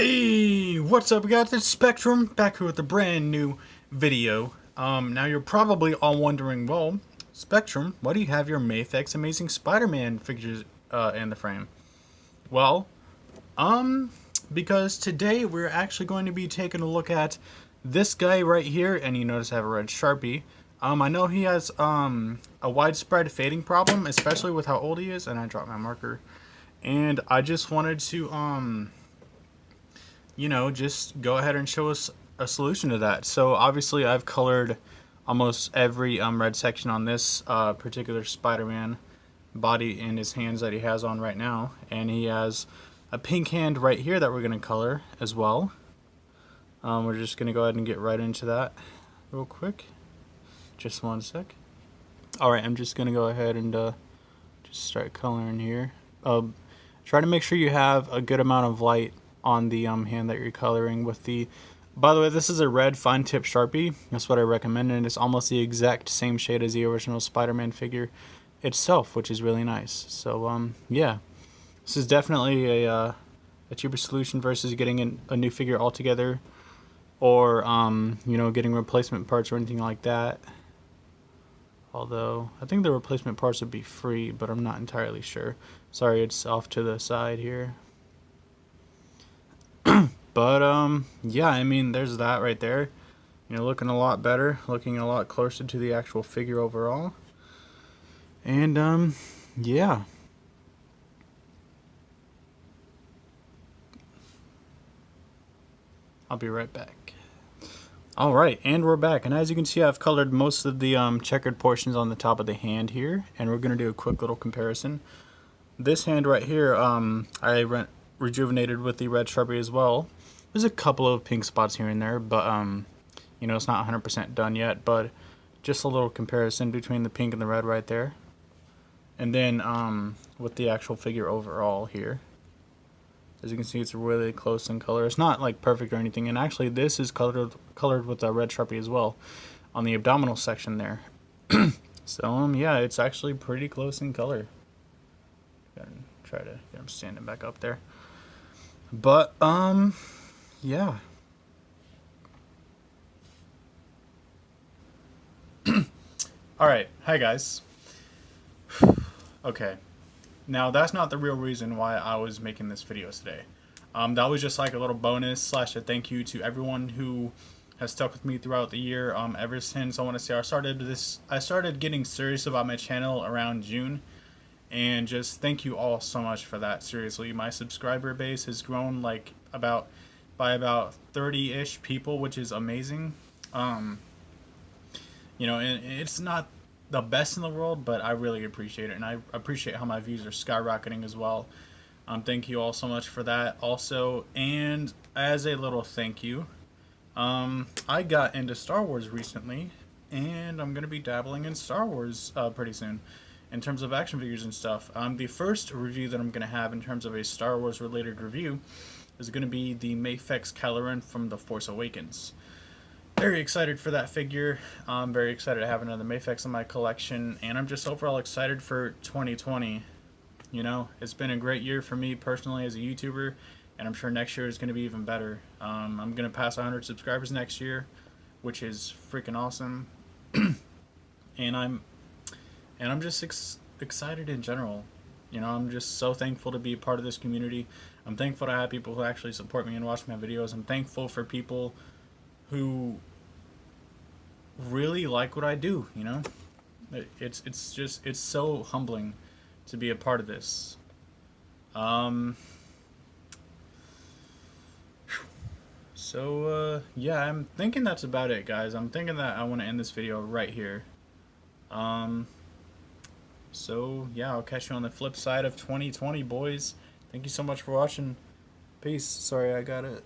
Hey, what's up, guys? It's Spectrum back here with a brand new video. Now you're probably all wondering, well, Spectrum, why do you have your MAFEX Amazing Spider-Man figures in the frame? Well, because today we're actually going to be taking a look at this guy right here, and you notice I have a red Sharpie. I know he has a widespread fading problem, especially with how old he is, and I dropped my marker. And I just wanted to just go ahead and show us a solution to that. So obviously I've colored almost every red section on this particular Spider-Man body and his hands that he has on right now. And he has a pink hand right here that we're going to color as well. We're just going to go ahead and get right into that real quick. Just one sec. Alright, I'm just going to go ahead and just start coloring here. Try to make sure you have a good amount of light on the hand that you're coloring with the... By the way, this is a red fine tip Sharpie. That's what I recommend, and it's almost the exact same shade as the original Spider-Man figure itself, which is really nice. So, yeah. This is definitely a cheaper solution versus getting a new figure altogether or, getting replacement parts or anything like that. Although, I think the replacement parts would be free, but I'm not entirely sure. Sorry, it's off to the side here. But, yeah, I mean, there's that right there. Looking a lot better, looking a lot closer to the actual figure overall. And, yeah. I'll be right back. Alright, and we're back. And as you can see, I've colored most of the checkered portions on the top of the hand here. And we're going to do a quick little comparison. This hand right here, I rejuvenated with the red Sharpie as well. There's a couple of pink spots here and there, but it's not 100% done yet. But just a little comparison between the pink and the red right there, and then with the actual figure overall here. As you can see, it's really close in color. It's not like perfect or anything, and actually this is colored with a red Sharpie as well on the abdominal section there. So yeah, it's actually pretty close in color. Gotta try to get him standing back up there. But yeah. Alright, hi guys. Okay. Now that's not the real reason why I was making this video today. That was just like a little bonus slash a thank you to everyone who has stuck with me throughout the year. Ever since I want to say I started getting serious about my channel around June. And just thank you all so much for that. Seriously, my subscriber base has grown like by about 30-ish people, which is amazing. And it's not the best in the world, but I really appreciate it, and I appreciate how my views are skyrocketing as well. Thank you all so much for that. Also, and as a little thank you, I got into Star Wars recently, and I'm gonna be dabbling in Star Wars pretty soon. In terms of action figures and stuff, the first review that I'm going to have in terms of a Star Wars related review is going to be the MAFEX Kylo Ren from The Force Awakens. Very excited for that figure. I'm very excited to have another MAFEX in my collection, and I'm just overall excited for 2020. It's been a great year for me personally as a YouTuber, and I'm sure next year is going to be even better. I'm going to pass 100 subscribers next year, which is freaking awesome. and I'm just excited in general. I'm just so thankful to be a part of this community. I'm thankful to have people who actually support me and watch my videos. I'm thankful for people who really like what I do. It's so humbling to be a part of this. Yeah, I'm thinking that's about it, guys. I'm thinking that I want to end this video right here. So, yeah, I'll catch you on the flip side of 2020, boys. Thank you so much for watching. Peace. Sorry, I got it.